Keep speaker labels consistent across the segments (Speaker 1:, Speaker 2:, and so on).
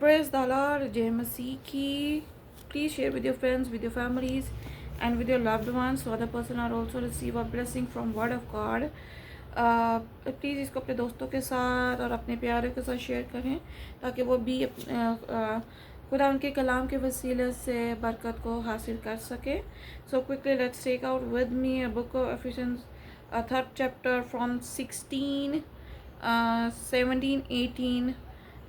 Speaker 1: Praise the Lord, Jai Masih ki. Please share with your friends, with your families, and with your loved ones, so other person are also receive a blessing from Word of God. Please इसको अपने दोस्तों के साथ और अपने प्यारों के साथ शेयर करें ताकि वो भी खुदा उनके कलाम के वसीले से बरकत को हासिल कर सके. So quickly let's take out with me a book of Ephesians, third chapter from 16, 17, 18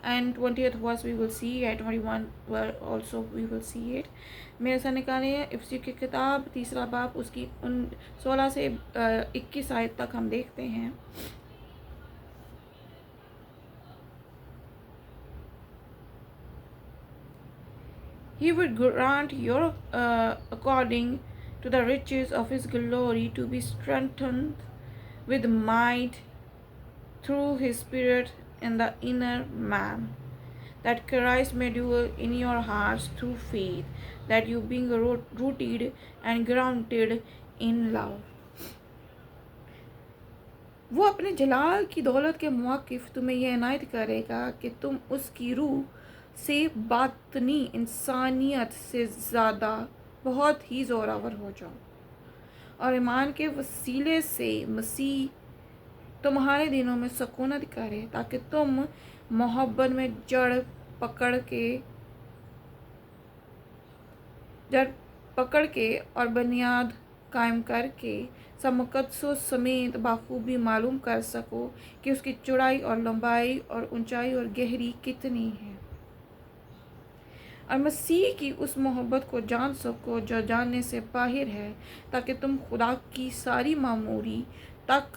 Speaker 1: and 20th verse we will see at 21 where also we will see it. मेरे साथ निकालिए इफ्सी की किताब तीसरा बाब उसकी 16 से 21 आयत तक हम देखते हैं. He would grant your according to the riches of his glory to be strengthened with might through his spirit in the inner man, that Christ may dwell in your hearts through faith, that you being rooted and grounded in love. वो अपने जलाल की दौलत के मौक़िफ़ तुम्हें यह इनायत करेगा कि तुम उसकी रूह से बातनी इंसानियत से ज़्यादा बहुत ही ज़ोरावर हो जाओ और ईमान के वसीले से मसीह तुम्हारे दिनों में सकूनत करे ताकि तुम मोहब्बत में जड़ पकड़ के और बुनियाद कायम करके समकदसों समेत बाखूबी मालूम कर सको कि उसकी चौड़ाई और लंबाई और ऊंचाई और गहरी कितनी है, और मसीह की उस मोहब्बत को जान सको जो जानने से बाहर है, ताकि तुम खुदा की सारी मामूरी तक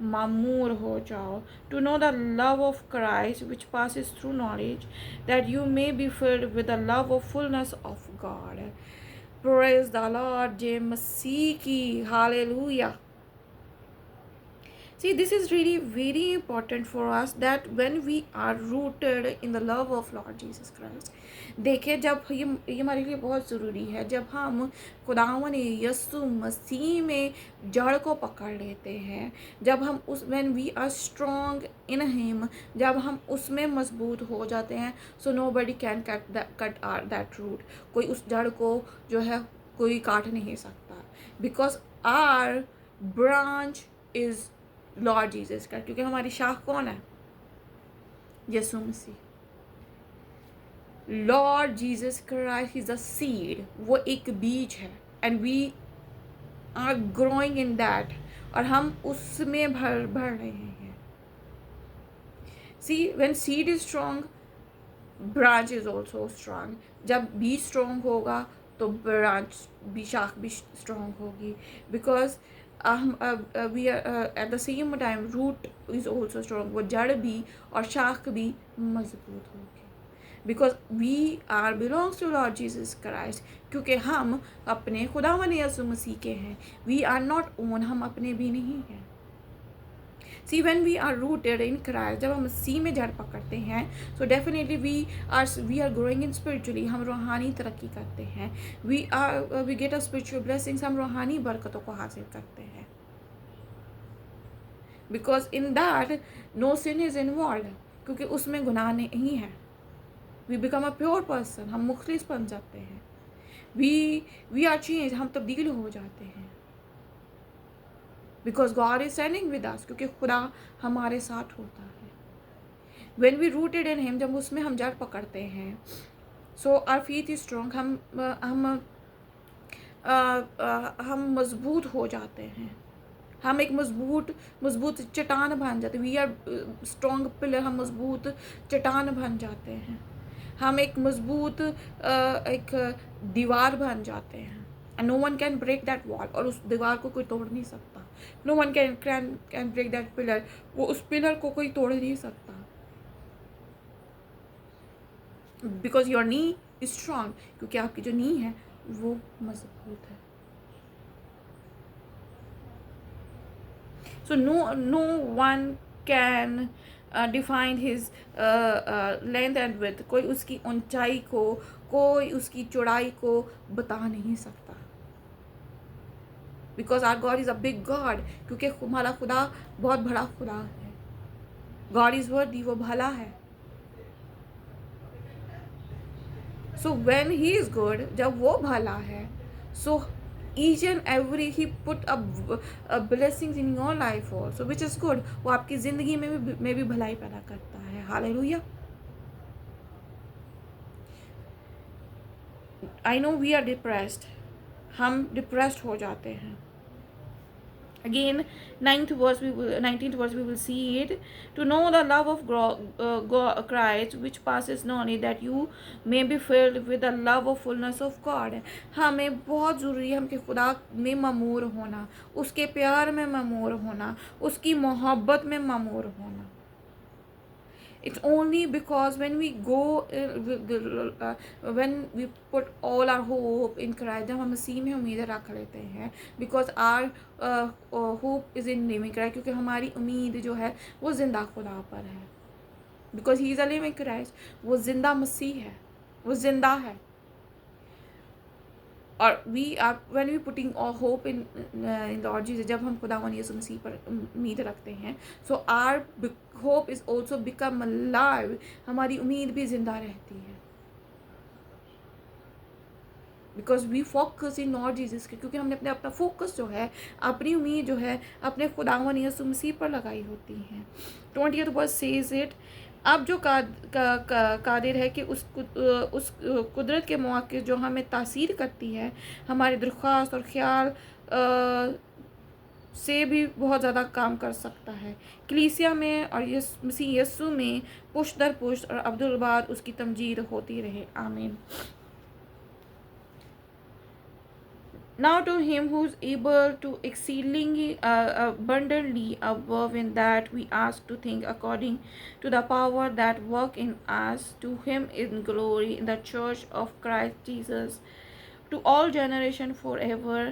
Speaker 1: मामूर हो जाओ. To know the love of Christ which passes through knowledge, that you may be filled with the love of fullness of God. Praise the Lord. जय मसीह की. Hallelujah. See, this is really very important for us that when we are rooted in the love of Lord Jesus Christ. देखिए, जब ये हमारे लिए बहुत ज़रूरी है जब हम खुदावन यीशु मसीह में जड़ को पकड़ लेते हैं, जब हम उस when we are strong in him, जब हम उसमें मजबूत हो जाते हैं, so nobody can cut that root. कोई उस जड़ को जो है कोई काट नहीं सकता, because our branch is Lord Jesus का, क्योंकि हमारी शाख कौन है? यीशु मसीह. Lord Jesus Christ is a seed, वो एक बीज है, and we are growing in that, और हम उसमें भर रहे हैं. See, when seed is strong, branch is also strong. जब बीज स्ट्रॉन्ग होगा तो ब्रांच भी, शाख भी स्ट्रॉन्ग होगी, because we are at the same time root is also strong. वो जड़ भी और शाख भी मजबूत होगी, because we are belongs to Lord Jesus Christ, क्योंकि हम अपने खुदावन यीशु मसीह के हैं. we are not own, हम अपने भी नहीं हैं. See, when we are rooted in Christ, जब हम मसीह में जड़ पकड़ते हैं, so definitely we are growing in spiritually, हम रूहानी तरक्की करते हैं. we get a spiritual blessings, हम रूहानी बरकतों को हासिल करते हैं, because in that no sin is involved, क्योंकि उसमें गुनाह नहीं है. we become a pure person, हम मुखलिस बन जाते हैं. we are changed, हम तब्दील हो जाते हैं, because God is standing with us, क्योंकि खुदा हमारे साथ होता है. when we rooted in him, जब उसमें हम जड़ पकड़ते हैं, so our faith is strong, हम मजबूत हो जाते हैं, हम एक मजबूत चट्टान बन जाते हैं. वी आर स्ट्रॉन्ग पिलर, हम मजबूत चट्टान बन जाते हैं, हम एक मजबूत एक दीवार बन जाते हैं. No one can break that wall, और उस दीवार को कोई तोड़ नहीं सकता. No one can break that pillar, वो उस पिलर को कोई तोड़ नहीं सकता, because your knee is strong, क्योंकि आपकी जो नी है वो मजबूत है. So no one can define his length and width. कोई उसकी ऊंचाई को, कोई उसकी चौड़ाई को बता नहीं सकता, because our God is a big God, क्योंकि हमारा खुदा बहुत बड़ा खुदा है. God is worthy, वो भला है. So when he is good, जब वो भला है, सो each and every he put a blessings in your life also which is good. वो आपकी ज़िंदगी में भी भलाई पैदा करता है. Hallelujah. I know we are depressed. हम डिप्रेस्ड हो जाते हैं. Again, 19th verse we will see it. To know the love of Christ which passes knowledge, that you may be filled with the love of fullness of God. हमें बहुत ज़रूरी है हमके खुदा में ममूर होना, उसके प्यार में ममूर होना, उसकी मोहब्बत में ममूर होना. It's only because when we go when we put all our hope in Christ, जब हम मसीह में उम्मीद रख लेते हैं, because our hope is in living Christ, क्योंकि हमारी उम्मीद जो है वो जिंदा खुदा पर है, because he is a living Christ. वो जिंदा मसीह है, वो जिंदा है. और we are when we putting our hope in Lord Jesus, जब हम खुदावन यीशु मसीह पर उम्मीद रखते हैं, so our hope is also become alive. हमारी उम्मीद भी जिंदा रहती है, because we focus in Lord Jesus, क्योंकि हमने अपना फोकस जो है, अपनी उम्मीद जो है अपने खुदावन यीशु मसीह पर लगाई होती है. 20th verse says it. अब जो कादिर है कि उस कुदरत के मौके जो हमें तासीर करती है, हमारे दरख्वास्त और ख्याल से भी बहुत ज़्यादा काम कर सकता है. कलीसिया में और मसीह यस्सु में पुष्ट दर पुष्ट और अब्दुल बाद उसकी तमजीद होती रहे. आमीन. Now to him who is able to exceedingly abundantly above in that we ask to think, according to the power that work in us, to him in glory in the church of Christ Jesus, to all generation forever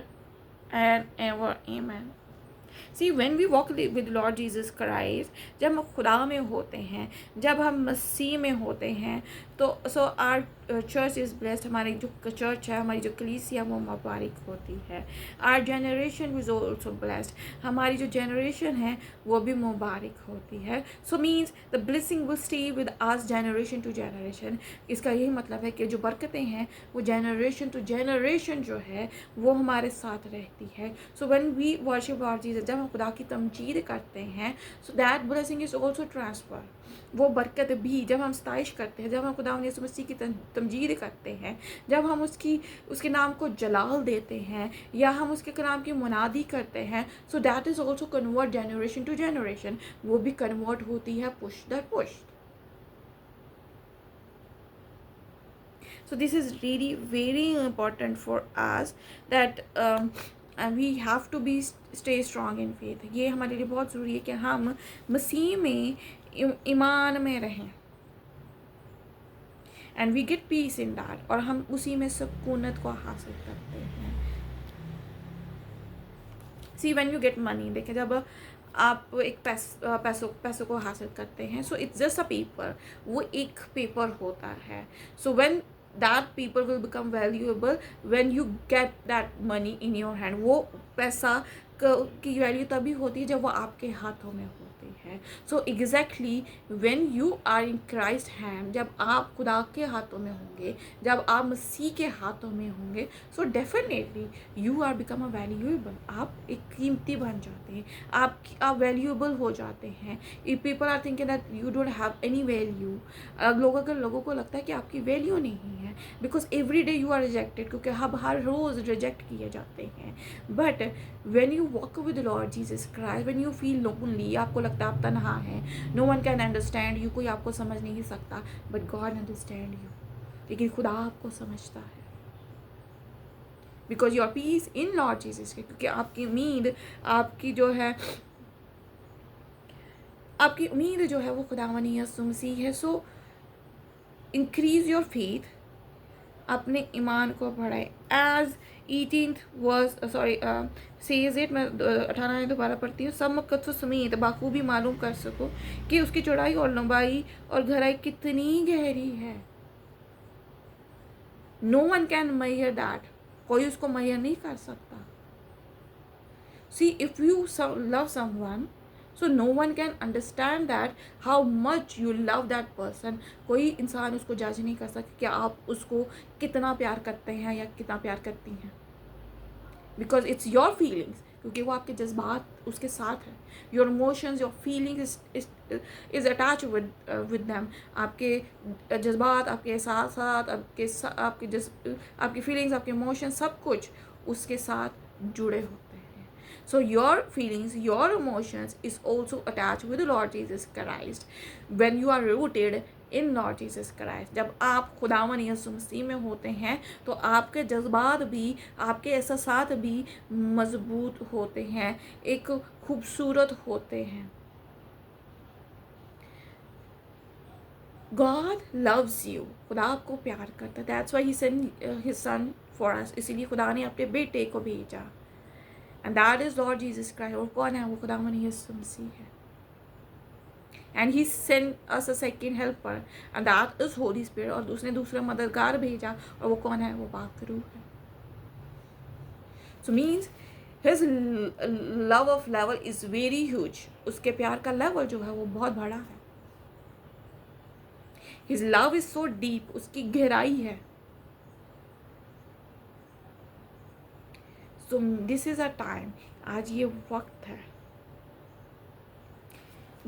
Speaker 1: and ever. Amen. See when we walk with Lord Jesus Christ, जब हम खुदा में होते हैं, जब हम मसीह में होते हैं, तो सो आर चर्च इज़ ब्लेस्ड. हमारी जो चर्च है, हमारी जो कलीसिया वो मुबारक होती है. Our generation is also blessed. हमारी जो जनरेशन है वो भी मुबारक होती है. So means the blessing will stay with us generation to generation. इसका यही मतलब है कि जो बरकतें हैं वो जनरेशन टू जनरेशन जो है वो हमारे साथ रहती है. So when we worship Lord Jesus, जब हम खुदा की तमजीद करते हैं, so that blessing is also transfer. वो बरकत भी जब हम सताइश करते हैं, जब हम खुदा यीशु मसीह की तमजीद करते हैं, जब हम उसके नाम को जलाल देते हैं या हम उसके नाम की मुनादी करते हैं, so that is also convert generation to generation. वो भी कन्वर्ट होती है पुष्ट दर पुष्ट. So this is really very important for us that we have to be stay strong in faith. ये हमारे लिए बहुत ज़रूरी है कि हम मसीह में ईमान में रहें. And we get peace in that. और हम उसी में सुकूनत को हासिल करते हैं. See when you get money, देखिए जब आप एक पैसों को हासिल करते हैं, so it's just a paper. वो एक पेपर होता है. So when that paper will become valuable when you get that money in your hand. वो पैसा की वैल्यू तभी होती है जब वो आपके हाथों में होती है. So exactly when you are in Christ hand, जब आप खुदा के हाथों में होंगे, जब आप मसीह के हाथों में होंगे, so definitely you are become a valuable. आप एक कीमती बन जाते हैं, आप वैल्यूएबल हो जाते हैं. If people are thinking that you don't have any value, लोगों को लगता है कि आपकी वैल्यू नहीं है, because every day you are rejected, क्योंकि हम हर रोज़ रिजेक्ट किए जाते हैं. But when you walk with Lord Jesus Christ, when you feel lonely, आपको लगता है आप तन्हा हैं, no one can understand you, कोई आपको समझ नहीं सकता, बट गॉड अंडरस्टैंड यू. लेकिन खुदा आपको समझता है, because your peace in Lord Jesus, क्योंकि आपकी उम्मीद जो है वो खुदावनी यीशु मसीह है. सो इंक्रीज योर फेथ, अपने ईमान को बढ़ाए. As 18th verse says it, मैं 18 दोबारा पढ़ती हूँ. सब मकसद समेत बाखूबी मालूम कर सको कि उसकी चौड़ाई और लंबाई और गहराई कितनी गहरी है. No one can measure that. कोई उसको मेजर नहीं कर सकता. See if you love someone, so no one can understand that how much you love that person. कोई इंसान उसको जज नहीं कर सकता कि आप उसको कितना प्यार करते हैं या कितना प्यार करती हैं, बिकॉज इट्स योर फीलिंग्स, क्योंकि वो आपके जज्बात उसके साथ है. Your emotions, your feeling is attach with them. आपके जज्बात, आपके एहसास, आपकी फीलिंग्स, आपके इमोशंस, सब कुछ उसके साथ जुड़े होते हैं. So your feelings, your emotions is also attach with Lord Jesus Christ when you are rooted in Lord Jesus Christ. जब आप खुदावन यीशु मसीह में होते हैं तो आपके जज्बात भी, आपके एहसास भी मजबूत होते हैं, एक खूबसूरत होते हैं. God loves you. खुदा आपको प्यार करता है. That's why he sent his son for us. इसीलिए खुदा ने अपने बेटे को भेजा. And that is Lord Jesus Christ. और कौन है वो? खुदावन यीशु मसीह है. And he sent us a second helper, and that is Holy Spirit. और उसने दूसरा मददगार भेजा, और वो कौन है? वो पाक रूह है. So means his love of level is very huge. उसके प्यार का लेवल जो है वो बहुत बड़ा है. His love is so deep. उसकी गहराई है. So this is a time. आज ये वक्त है.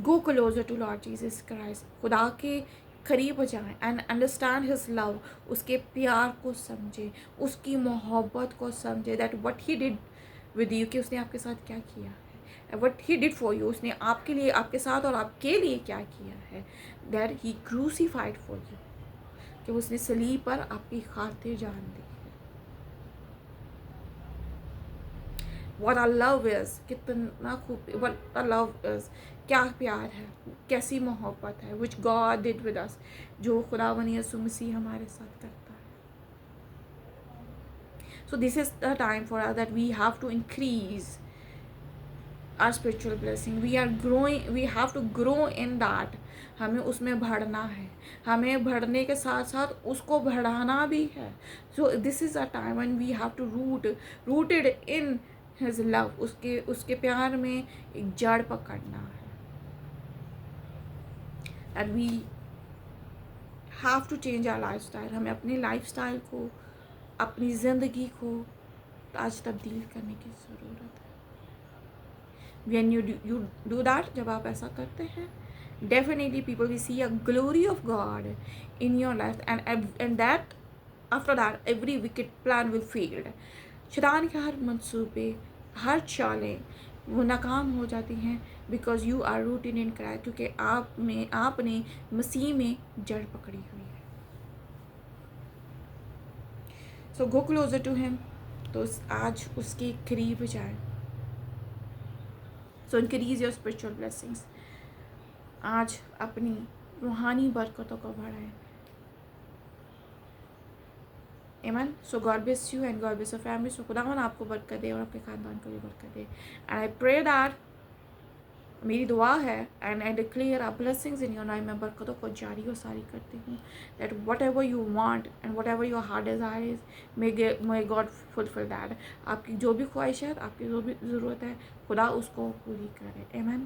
Speaker 1: Go closer to Lord Jesus Christ. खुदा के करीब हो जाएं and understand his love. उसके प्यार को समझे, उसकी मोहब्बत को समझे. That what he did with you, कि उसने आपके साथ क्या किया है. What he did for you, उसने आपके लिए, आपके साथ और आपके लिए क्या किया है. That he crucified for you, कि उसने सलीब पर आपकी खातिर जान दी. What a love is, कितना खूब, what a love is, क्या प्यार है, कैसी मोहब्बत है, which God did with us, जो खुदावन यीशु मसीह हमारे साथ करता है. So this is the time for us that we have to increase our spiritual blessing. We are growing, we have to grow in that. हमें उसमें बढ़ना है. हमें बढ़ने के साथ साथ उसको बढ़ाना भी है. So this is a time when we have to rooted in his love. उसके प्यार में एक जड़ पकड़ना है. And we have to change our lifestyle. हमें अपनी lifestyle को, अपनी ज़िंदगी को आज तब्दील करने की ज़रूरत है. When you do that, जब आप ऐसा करते हैं, definitely people will see a glory of God in your life, and that after that every wicked plan will fail. शैतान के हर मंसूबे, हर चालें वो नाकाम हो जाती हैं, because you are rooted in Christ, क्योंकि आपने मसीह में जड़ पकड़ी हुई है. So go closer to him. तो आज उसके करीब जाए. So increase your spiritual blessings. आज अपनी रूहानी बरकतों को बढ़ाएं. Amen. So God bless you and God bless your family. So खुदावन आपको बरकत दे और आपके खानदान को भी बरकत दे. And I pray that, मेरी दुआ है, and I declare our blessings in your name. मैं बरकतों को जारी और सारी करती हूँ. That whatever you want and whatever your heart desire is, may God fulfill that. आपकी जो भी ख्वाहिश है, आपकी जो भी ज़रूरत है, खुदा उसको पूरी करे. Amen.